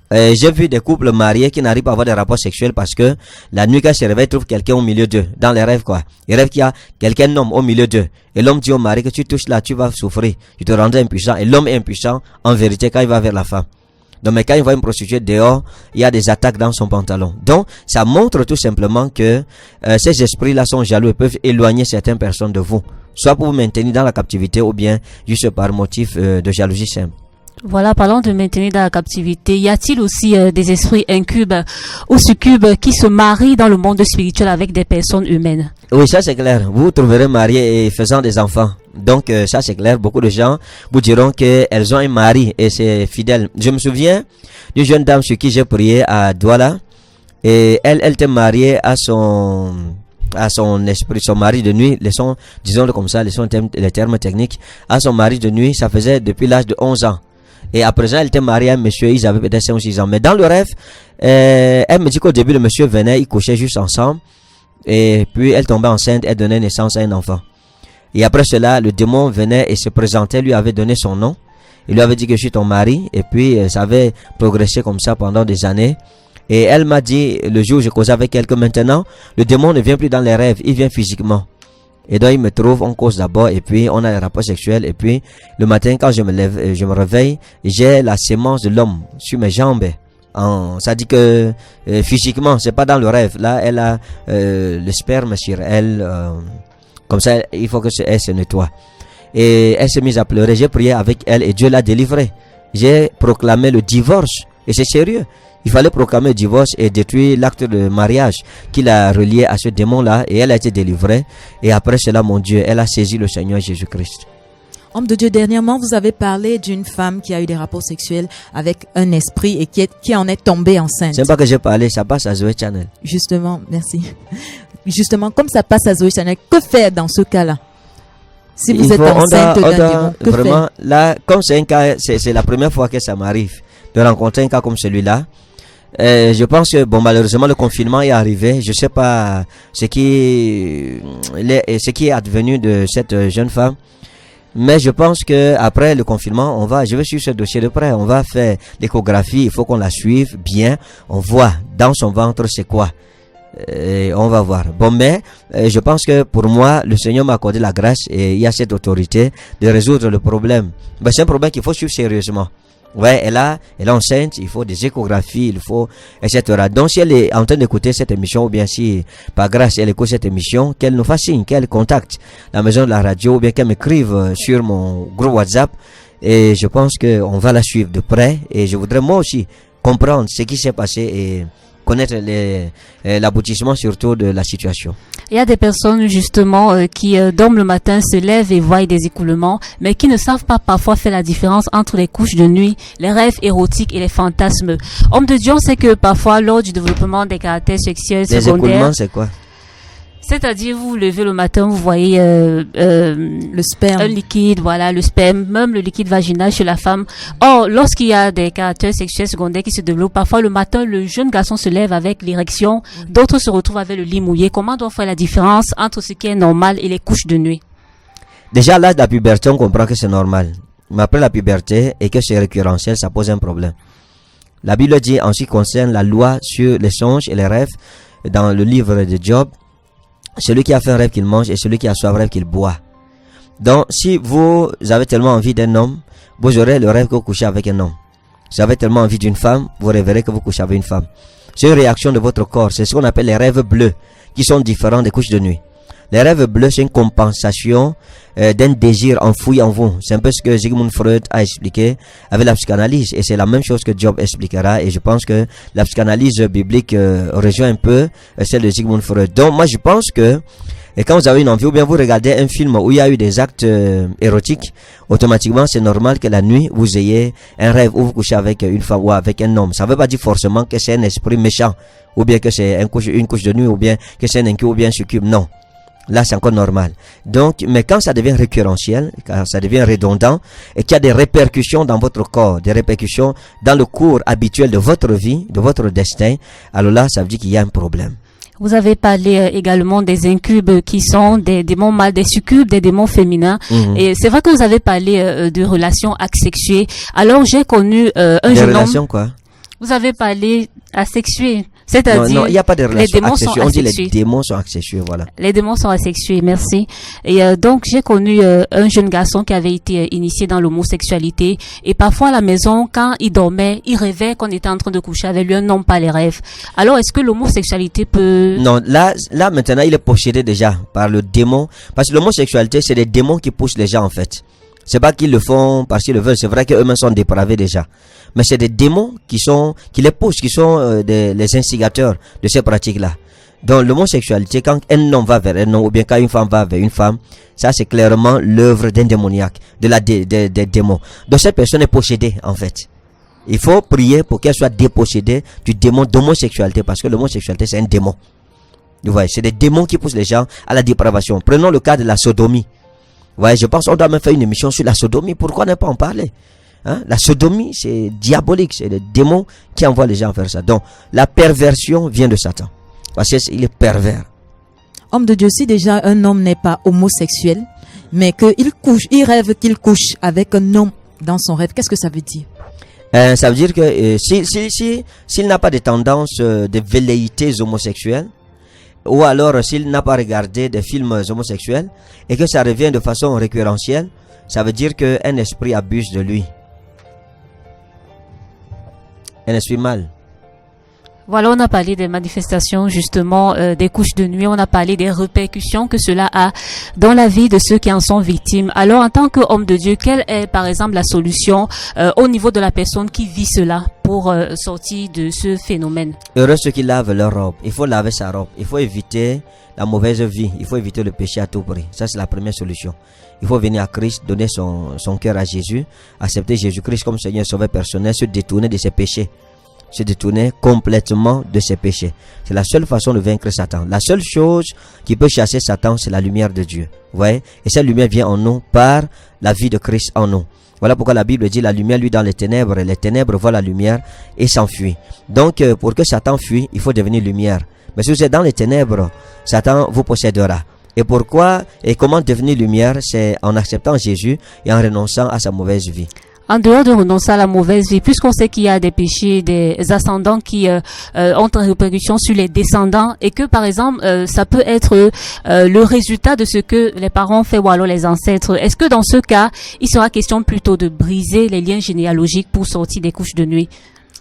J'ai vu des couples mariés qui n'arrivent pas à avoir des rapports sexuels parce que la nuit quand ils se réveillent, ils trouvent quelqu'un au milieu d'eux, dans les rêves quoi. Ils rêvent qu'il y a quelqu'un d'homme au milieu d'eux. Et l'homme dit au mari que tu touches là, tu vas souffrir, tu te rendras impuissant. Et l'homme est impuissant en vérité quand il va vers la femme. Donc mais quand il voit une prostituée dehors, il y a des attaques dans son pantalon. Donc ça montre tout simplement que ces esprits-là sont jaloux et peuvent éloigner certaines personnes de vous. Soit pour vous maintenir dans la captivité ou bien juste par motif de jalousie simple. Voilà, parlant de maintenir dans la captivité, y a-t-il aussi des esprits incubes ou succubes qui se marient dans le monde spirituel avec des personnes humaines? Oui, ça c'est clair. Vous vous trouverez mariés et faisant des enfants. Donc ça c'est clair. Beaucoup de gens vous diront qu'elles ont un mari et c'est fidèle. Je me souviens d'une jeune dame sur qui j'ai prié à Douala et elle était mariée à son esprit, son mari de nuit, disons-le comme ça, les termes techniques, à son mari de nuit, ça faisait depuis l'âge de 11 ans. Et à présent, elle était mariée à un monsieur, ils avaient peut-être 5 ou 6 ans. Mais dans le rêve, elle me dit qu'au début, le monsieur venait, ils couchaient juste ensemble. Et puis, elle tombait enceinte, elle donnait naissance à un enfant. Et après cela, le démon venait et se présentait, lui avait donné son nom. Il lui avait dit que je suis ton mari. Et puis, ça avait progressé comme ça pendant des années. Et elle m'a dit, le jour où je causais avec elle, que maintenant, le démon ne vient plus dans les rêves, il vient physiquement. Et donc il me trouve, on cause d'abord et puis on a les rapports sexuels et puis le matin quand je me réveille, j'ai la sémence de l'homme sur mes jambes. Ça dit que physiquement, c'est pas dans le rêve. Là, elle a le sperme sur elle. Comme ça, il faut que elle se nettoie. Et elle s'est mise à pleurer. J'ai prié avec elle et Dieu l'a délivrée. J'ai proclamé le divorce et c'est sérieux. Il fallait proclamer le divorce et détruire l'acte de mariage qu'il a relié à ce démon-là et elle a été délivrée. Et après cela, mon Dieu, elle a saisi le Seigneur Jésus-Christ. Homme de Dieu, dernièrement, vous avez parlé d'une femme qui a eu des rapports sexuels avec un esprit et qui en est tombée enceinte. C'est pas que j'ai parlé, ça passe à Zoé Channel. Justement, merci. Justement, comme ça passe à Zoé Channel, que faire dans ce cas-là? Si vous êtes enceinte d'un démon, que vraiment, faire? Là, comme c'est un cas, c'est la première fois que ça m'arrive de rencontrer un cas comme celui-là. Je pense que malheureusement le confinement est arrivé. Je sais pas ce qui est advenu de cette jeune femme, mais je pense que après le confinement, je vais suivre ce dossier de près. On va faire l'échographie. Il faut qu'on la suive bien. On voit dans son ventre c'est quoi. On va voir. Mais je pense que pour moi, le Seigneur m'a accordé la grâce et il y a cette autorité de résoudre le problème. C'est un problème qu'il faut suivre sérieusement. Ouais, elle est enceinte, il faut des échographies, il faut, etc. Donc, si elle est en train d'écouter cette émission, ou bien si, par grâce, elle écoute cette émission, qu'elle nous fasse signe, qu'elle contacte la maison de la radio, ou bien qu'elle m'écrive sur mon groupe WhatsApp. Et je pense qu'on va la suivre de près. Et je voudrais moi aussi comprendre ce qui s'est passé et connaître l'aboutissement surtout de la situation. Il y a des personnes justement qui dorment le matin, se lèvent et voient des écoulements, mais qui ne savent pas parfois faire la différence entre les couches de nuit, les rêves érotiques et les fantasmes. Homme de Dieu, on sait que parfois lors du développement des caractères sexuels secondaires... Les écoulements, c'est quoi? C'est-à-dire, vous vous levez le matin, vous voyez le sperme, un liquide, voilà, le sperme, même le liquide vaginal chez la femme. Or, lorsqu'il y a des caractères sexuels secondaires qui se développent, parfois le matin, le jeune garçon se lève avec l'érection, d'autres se retrouvent avec le lit mouillé. Comment doit faire la différence entre ce qui est normal et les couches de nuit? Déjà, à l'âge de la puberté, on comprend que c'est normal. Mais après la puberté et que c'est récurrentiel, ça pose un problème. La Bible dit, en ce qui concerne la loi sur les songes et les rêves, dans le livre de Job, celui qui a fait un rêve qu'il mange et celui qui a soif rêve qu'il boit. Donc, si vous avez tellement envie d'un homme, vous aurez le rêve que vous couchez avec un homme. Si vous avez tellement envie d'une femme, vous rêverez que vous couchez avec une femme. C'est une réaction de votre corps. C'est ce qu'on appelle les rêves bleus, qui sont différents des couches de nuit. Les rêves bleus, c'est une compensation d'un désir enfoui en vous. C'est un peu ce que Sigmund Freud a expliqué avec la psychanalyse. Et c'est la même chose que Job expliquera. Et je pense que la psychanalyse biblique rejoint un peu celle de Sigmund Freud. Donc moi, je pense que quand vous avez une envie, ou bien vous regardez un film où il y a eu des actes érotiques, automatiquement, c'est normal que la nuit, vous ayez un rêve où vous couchez avec une femme ou avec un homme. Ça ne veut pas dire forcément que c'est un esprit méchant, ou bien que c'est une couche de nuit, ou bien que c'est un incube, ou bien un succube. Non. Là, c'est encore normal. Donc, mais quand ça devient récurrentiel, quand ça devient redondant, et qu'il y a des répercussions dans votre corps, des répercussions dans le cours habituel de votre vie, de votre destin, alors là, ça veut dire qu'il y a un problème. Vous avez parlé également des incubes qui sont des démons mâles, des succubes, des démons féminins. Et c'est vrai que vous avez parlé de relations asexuées. Alors, j'ai connu un jeune homme. Des relations quoi? Vous avez parlé asexuées. C'est-à-dire, non, il n'y a pas de relation asexuée. On dit les démons sont asexués, voilà. Les démons sont asexués, merci. Et donc, j'ai connu un jeune garçon qui avait été initié dans l'homosexualité. Et parfois, à la maison, quand il dormait, il rêvait qu'on était en train de coucher avec lui, un homme, pas les rêves. Alors, est-ce que l'homosexualité peut... Non, là, maintenant, il est possédé déjà par le démon. Parce que l'homosexualité, c'est des démons qui poussent les gens, en fait. C'est pas qu'ils le font parce qu'ils le veulent, c'est vrai qu'eux-mêmes sont dépravés déjà. Mais c'est des démons qui les poussent, qui sont les instigateurs de ces pratiques-là. Donc l'homosexualité, quand un homme va vers un homme, ou bien quand une femme va vers une femme, ça c'est clairement l'œuvre d'un démoniaque, des démons. Donc cette personne est possédée en fait. Il faut prier pour qu'elle soit dépossédée du démon d'homosexualité, parce que l'homosexualité c'est un démon. Vous voyez, c'est des démons qui poussent les gens à la dépravation. Prenons le cas de la sodomie. Ouais, je pense qu'on doit même faire une émission sur la sodomie. Pourquoi ne pas en parler? Hein? La sodomie, c'est diabolique. C'est le démon qui envoie les gens faire ça. Donc, la perversion vient de Satan. Parce qu'il est pervers. Homme de Dieu, si déjà un homme n'est pas homosexuel, mais il rêve qu'il couche avec un homme dans son rêve, qu'est-ce que ça veut dire? Ça veut dire que s'il n'a pas de tendance de velléités homosexuelles, ou alors s'il n'a pas regardé des films homosexuels et que ça revient de façon récurrentielle, ça veut dire qu'un esprit abuse de lui. Un esprit mal. Voilà, on a parlé des manifestations justement des couches de nuit, on a parlé des répercussions que cela a dans la vie de ceux qui en sont victimes. Alors en tant qu'homme de Dieu, quelle est par exemple la solution au niveau de la personne qui vit cela pour sortir de ce phénomène? Heureux ceux qui lavent leur robe. Il faut laver sa robe. Il faut éviter la mauvaise vie. Il faut éviter le péché à tout prix. Ça c'est la première solution. Il faut venir à Christ, donner son cœur à Jésus, accepter Jésus-Christ comme Seigneur et Sauveur personnel, se détourner de ses péchés. Se détourner complètement de ses péchés. C'est la seule façon de vaincre Satan. La seule chose qui peut chasser Satan, c'est la lumière de Dieu. Vous voyez? Et cette lumière vient en nous par la vie de Christ en nous. Voilà pourquoi la Bible dit la lumière lui dans les ténèbres, et les ténèbres voient la lumière et s'enfuient. Donc pour que Satan fuit, il faut devenir lumière. Mais si vous êtes dans les ténèbres, Satan vous possédera. Et pourquoi et comment devenir lumière? C'est en acceptant Jésus et en renonçant à sa mauvaise vie. En dehors de renoncer à la mauvaise vie, puisqu'on sait qu'il y a des péchés, des ascendants qui ont une répercussion sur les descendants, et que par exemple ça peut être le résultat de ce que les parents ont fait ou alors les ancêtres. Est-ce que dans ce cas, il sera question plutôt de briser les liens généalogiques pour sortir des couches de nuit?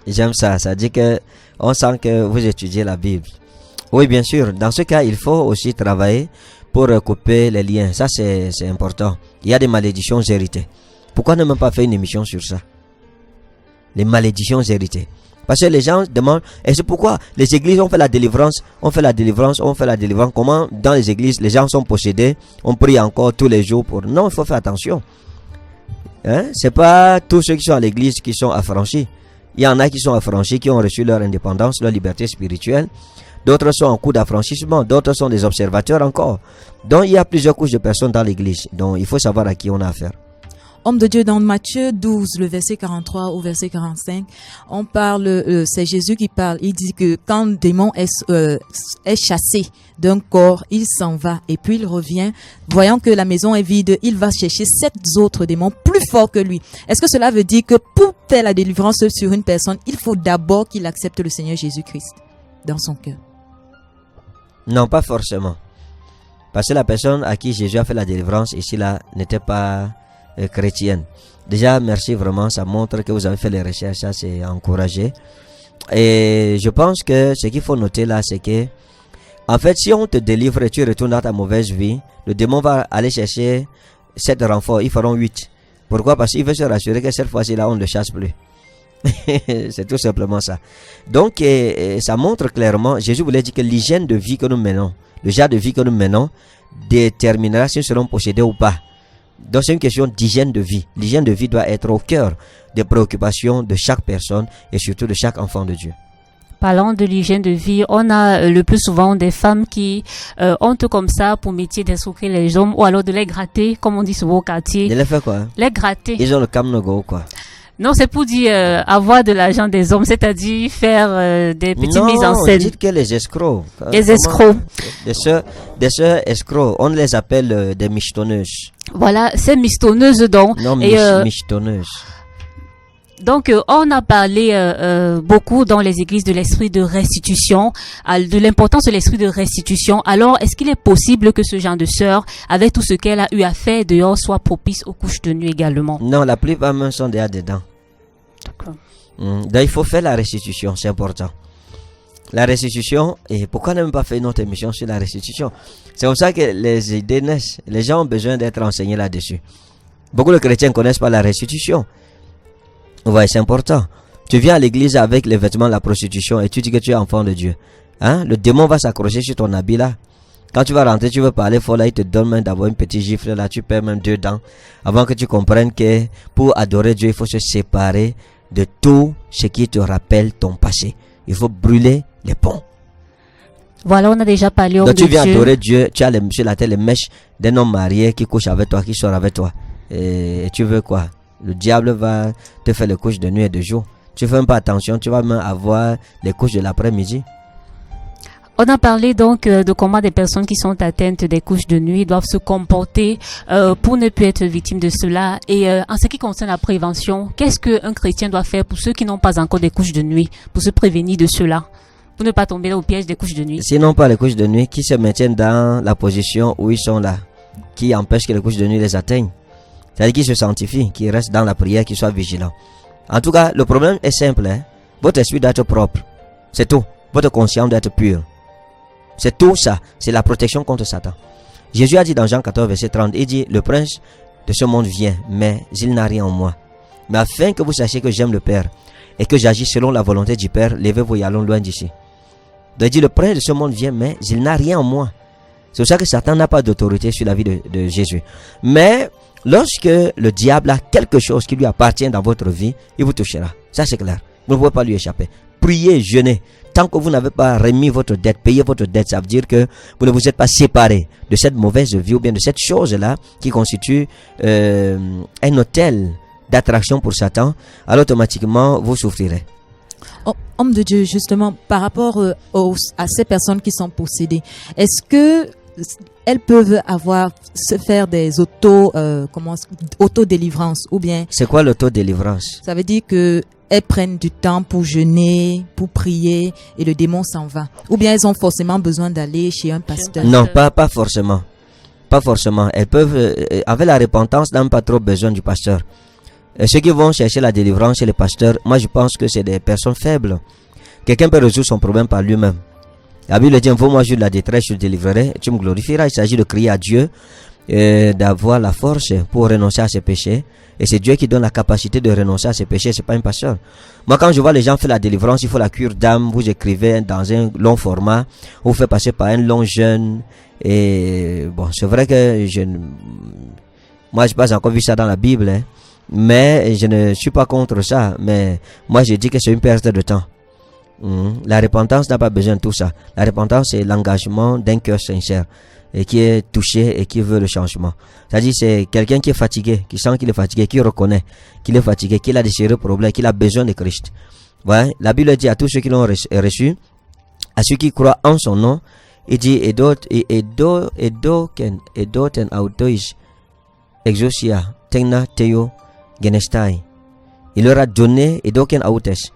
J'aime ça. Ça dit que on sent que vous étudiez la Bible. Oui, bien sûr. Dans ce cas, il faut aussi travailler pour couper les liens. Ça, c'est important. Il y a des malédictions héritées. Pourquoi ne même pas faire une émission sur ça? Les malédictions héritées. Parce que les gens demandent, et c'est pourquoi les églises ont fait la délivrance, Comment dans les églises, les gens sont possédés, on prie encore tous les jours pour... Non, il faut faire attention. Hein? C'est pas tous ceux qui sont à l'église qui sont affranchis. Il y en a qui sont affranchis, qui ont reçu leur indépendance, leur liberté spirituelle. D'autres sont en cours d'affranchissement, d'autres sont des observateurs encore. Donc il y a plusieurs couches de personnes dans l'église. Donc il faut savoir à qui on a affaire. Homme de Dieu, dans Matthieu 12, le verset 43 au verset 45, on parle, c'est Jésus qui parle. Il dit que quand le démon est chassé d'un corps, il s'en va et puis il revient. Voyant que la maison est vide, il va chercher 7 autres démons plus forts que lui. Est-ce que cela veut dire que pour faire la délivrance sur une personne, il faut d'abord qu'il accepte le Seigneur Jésus-Christ dans son cœur? Non, pas forcément. Parce que la personne à qui Jésus a fait la délivrance ici là n'était pas chrétienne. Déjà, merci vraiment, ça montre que vous avez fait les recherches, ça c'est encouragé. Et je pense que ce qu'il faut noter là, c'est que en fait, si on te délivre et tu retournes dans ta mauvaise vie, le démon va aller chercher 7 renforts, ils feront 8. Pourquoi? Parce qu'il veut se rassurer que cette fois-ci là, on ne le chasse plus. C'est tout simplement ça. Donc, ça montre clairement, Jésus voulait dire que l'hygiène de vie que nous menons, le genre de vie que nous menons, déterminera si nous serons possédés ou pas. Donc, c'est une question d'hygiène de vie. L'hygiène de vie doit être au cœur des préoccupations de chaque personne et surtout de chaque enfant de Dieu. Parlant de l'hygiène de vie, on a le plus souvent des femmes qui ont comme ça pour métier d'escroquer les hommes ou alors de les gratter, comme on dit souvent au quartier. De les faire quoi? Les gratter. Ils ont le camnogo quoi. Non, c'est pour dire avoir de l'argent des hommes, c'est-à-dire faire des petites mises en scène. Non, dites que les escrocs. Les escrocs. Des sœurs escrocs, on les appelle des michetonneuses. Voilà, c'est mistonneuses donc. Non, michetonneuses. Donc, on a parlé beaucoup dans les églises de l'esprit de restitution, de l'importance de l'esprit de restitution. Alors, est-ce qu'il est possible que ce genre de sœur, avec tout ce qu'elle a eu à faire dehors, soit propice aux couches de nuit également? Non, la plupart même sont déjà dedans. D'accord. Donc, il faut faire la restitution, c'est important. La restitution, et pourquoi ne même pas faire notre émission sur la restitution? C'est comme ça que les idées naissent. Les gens ont besoin d'être enseignés là-dessus. Beaucoup de chrétiens ne connaissent pas la restitution. Ouais, c'est important. Tu viens à l'église avec les vêtements de la prostitution et tu dis que tu es enfant de Dieu. Hein? Le démon va s'accrocher sur ton habit là. Quand tu vas rentrer, tu veux parler fort là, il te donne même d'avoir une petite gifle là, tu perds même 2 dents. Avant que tu comprennes que pour adorer Dieu, il faut se séparer de tout ce qui te rappelle ton passé. Il faut brûler les ponts. Voilà, on a déjà parlé. Donc tu viens adorer Dieu, tu as sur la tête les mèches d'un homme marié qui couche avec toi, qui sort avec toi. Et tu veux quoi? Le diable va te faire les couches de nuit et de jour. Tu fais même pas attention, tu vas même avoir les couches de l'après-midi. On a parlé donc de comment des personnes qui sont atteintes des couches de nuit doivent se comporter pour ne plus être victimes de cela. Et en ce qui concerne la prévention, qu'est-ce qu'un chrétien doit faire pour ceux qui n'ont pas encore des couches de nuit, pour se prévenir de cela, pour ne pas tomber au piège des couches de nuit? S'ils n'ont pas les couches de nuit, qui se maintiennent dans la position où ils sont là, qui empêche que les couches de nuit les atteignent. C'est-à-dire qu'ils se sanctifient, qu'ils restent dans la prière, qu'ils soient vigilants. En tout cas, le problème est simple. Hein? Votre esprit doit être propre. C'est tout. Votre conscience doit être pure. C'est tout ça. C'est la protection contre Satan. Jésus a dit dans Jean 14, verset 30, il dit, le prince de ce monde vient, mais il n'a rien en moi. Mais afin que vous sachiez que j'aime le Père et que j'agis selon la volonté du Père, levez-vous et allons loin d'ici. Donc il dit, le prince de ce monde vient, mais il n'a rien en moi. C'est pour ça que Satan n'a pas d'autorité sur la vie de Jésus. Mais lorsque le diable a quelque chose qui lui appartient dans votre vie, il vous touchera. Ça c'est clair. Vous ne pouvez pas lui échapper. Priez, jeûnez. Tant que vous n'avez pas remis votre dette, payé votre dette, ça veut dire que vous ne vous êtes pas séparé de cette mauvaise vie ou bien de cette chose-là qui constitue un hôtel d'attraction pour Satan. Alors automatiquement, vous souffrirez. Oh, homme de Dieu, justement, par rapport à ces personnes qui sont possédées, est-ce que elles peuvent se faire des auto-délivrances ou bien... C'est quoi l'auto-délivrance? Ça veut dire que elles prennent du temps pour jeûner, pour prier et le démon s'en va. Ou bien elles ont forcément besoin d'aller chez un pasteur. Non, pas forcément. Pas forcément. Elles peuvent, avec la repentance, n'ont pas trop besoin du pasteur. Et ceux qui vont chercher la délivrance chez les pasteurs, moi je pense que c'est des personnes faibles. Quelqu'un peut résoudre son problème par lui-même. La Bible dit, envoie-moi de la détresse, je te délivrerai, tu me glorifieras. Il s'agit de crier à Dieu, d'avoir la force pour renoncer à ses péchés. Et c'est Dieu qui donne la capacité de renoncer à ses péchés, c'est pas un pasteur. Moi, quand je vois les gens faire la délivrance, il faut la cure d'âme, vous écrivez dans un long format, vous faites passer par un long jeûne. Et bon, c'est vrai que moi, je n'ai pas encore vu ça dans la Bible, hein, mais je ne suis pas contre ça. Mais moi, je dis que c'est une perte de temps. La repentance n'a pas besoin de tout ça. La repentance, c'est l'engagement d'un cœur sincère et qui est touché et qui veut le changement. C'est-à-dire, c'est quelqu'un qui est fatigué, qui sent qu'il est fatigué, qui reconnaît qu'il est fatigué, qu'il a des sérieux problèmes, qu'il a besoin de Christ. Ouais, la Bible dit à tous ceux qui l'ont reçu, à ceux qui croient en son nom, il dit edoten autois exosia tegna teo genestai. Il leur a donné edoken autois.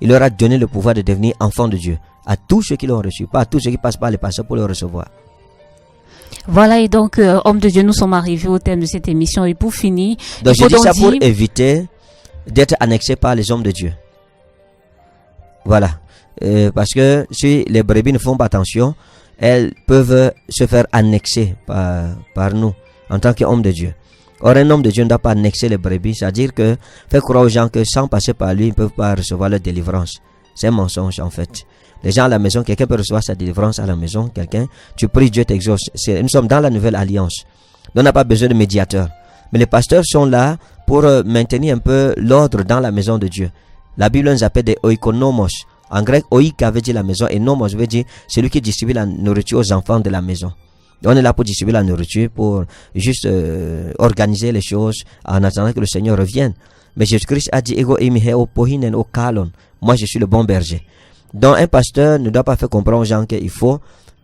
Il leur a donné le pouvoir de devenir enfants de Dieu. à tous ceux qui l'ont reçu, pas à tous ceux qui passent par les pasteurs pour le recevoir. Voilà, et donc, homme de Dieu, nous sommes arrivés au terme de cette émission. Et pour finir, donc je dis ça pour éviter d'être annexé par les hommes de Dieu. Voilà. Parce que si les brebis ne font pas attention, elles peuvent se faire annexer par nous en tant qu'hommes de Dieu. Or, un homme de Dieu ne doit pas annexer les brebis, c'est-à-dire que faire croire aux gens que sans passer par lui, ils ne peuvent pas recevoir leur délivrance. C'est un mensonge en fait. Les gens à la maison, quelqu'un peut recevoir sa délivrance à la maison, tu pries, Dieu t'exauce. Nous sommes dans la nouvelle alliance. Donc on n'a pas besoin de médiateur. Mais les pasteurs sont là pour maintenir un peu l'ordre dans la maison de Dieu. La Bible nous appelle des oikonomos. En grec, oika veut dire la maison et nomos veut dire celui qui distribue la nourriture aux enfants de la maison. Donc on est là pour distribuer la nourriture, pour juste organiser les choses en attendant que le Seigneur revienne. Mais Jésus-Christ a dit ego imi o pohinen o kalon. Moi je suis le bon berger. Donc un pasteur ne doit pas faire comprendre aux gens qu'il faut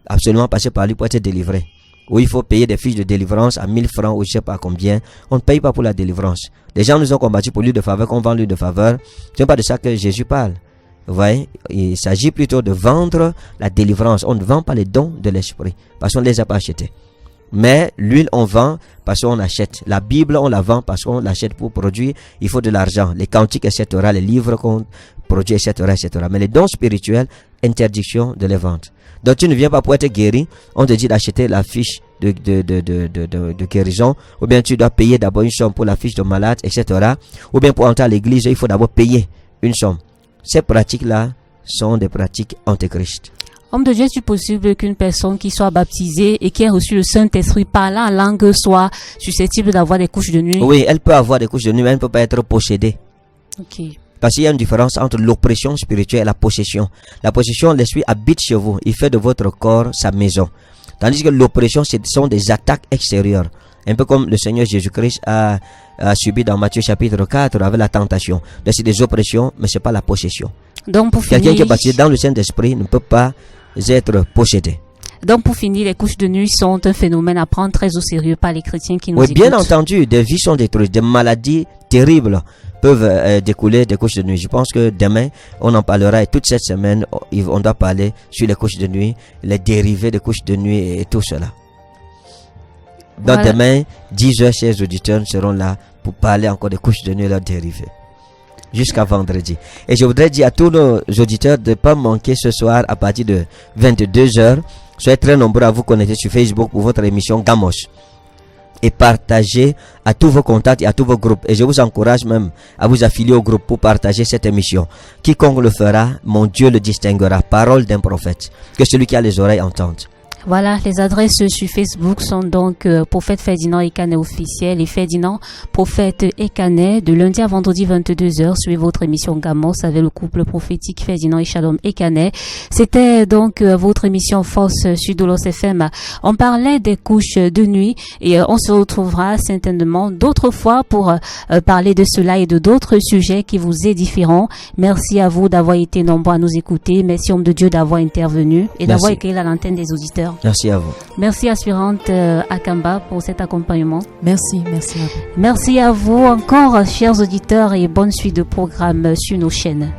absolument passer par lui pour être délivré. Ou il faut payer des fiches de délivrance à 1000 francs ou je sais pas combien. On ne paye pas pour la délivrance. Les gens nous ont combattu pour l'huile de faveur, qu'on vend l'huile de faveur. Ce n'est pas de ça que Jésus parle. Vous voyez, il s'agit plutôt de vendre la délivrance. On ne vend pas les dons de l'esprit parce qu'on ne les a pas achetés. Mais l'huile on vend parce qu'on achète. La Bible on la vend parce qu'on l'achète pour produire. Il faut de l'argent. Les cantiques etc. Les livres qu'on produit etc. etc. Mais les dons spirituels, interdiction de les vendre. Donc tu ne viens pas pour être guéri. On te dit d'acheter la fiche de guérison. Ou bien tu dois payer d'abord une somme pour la fiche de malade etc. Ou bien pour entrer à l'église il faut d'abord payer une somme. Ces pratiques-là sont des pratiques antéchrist. Homme de Dieu, est-il possible qu'une personne qui soit baptisée et qui ait reçu le Saint-Esprit parlant en langue soit susceptible d'avoir des couches de nuit? Oui, elle peut avoir des couches de nuit, mais elle ne peut pas être possédée. Ok. Parce qu'il y a une différence entre l'oppression spirituelle et la possession. La possession, l'esprit habite chez vous. Il fait de votre corps sa maison. Tandis que l'oppression, ce sont des attaques extérieures. Un peu comme le Seigneur Jésus-Christ a subi dans Matthieu chapitre 4 avec la tentation. Donc c'est des oppressions, mais ce n'est pas la possession. Donc pour finir, quelqu'un qui est baptisé dans le Saint-Esprit ne peut pas être possédé. Donc pour finir, les couches de nuit sont un phénomène à prendre très au sérieux par les chrétiens qui nous écoutent. Oui, bien entendu, des vies sont détruites, des maladies terribles peuvent découler des couches de nuit. Je pense que demain, on en parlera et toute cette semaine, on doit parler sur les couches de nuit, les dérivés des couches de nuit et tout cela. Donc voilà. Demain, 10h, chers auditeurs seront là pour parler encore des couches de nuit et leurs dérivés. Jusqu'à vendredi. Et je voudrais dire à tous nos auditeurs de ne pas manquer ce soir à partir de 22h. Soyez très nombreux à vous connecter sur Facebook pour votre émission Gamos. Et partagez à tous vos contacts et à tous vos groupes. Et je vous encourage même à vous affilier au groupe pour partager cette émission. Quiconque le fera, mon Dieu le distinguera. Parole d'un prophète. Que celui qui a les oreilles entende. Voilà, les adresses sur Facebook sont donc Prophète Ferdinand Ekanet officiel et Ferdinand Prophète Ekanet de lundi à vendredi 22h. Suivez votre émission Gamos avec le couple prophétique Ferdinand et Shalom Ekanet. C'était donc votre émission Force Sud-Ouest FM. On parlait des couches de nuit et on se retrouvera certainement d'autres fois pour parler de cela et de d'autres sujets qui vous édifieront. Merci à vous d'avoir été nombreux à nous écouter. Merci homme de Dieu d'avoir intervenu et d'avoir éclairé à l'antenne des auditeurs. Merci à vous. Merci aspirante Akamba pour cet accompagnement. Merci à vous. Merci à vous encore, chers auditeurs, et bonne suite de programme sur nos chaînes.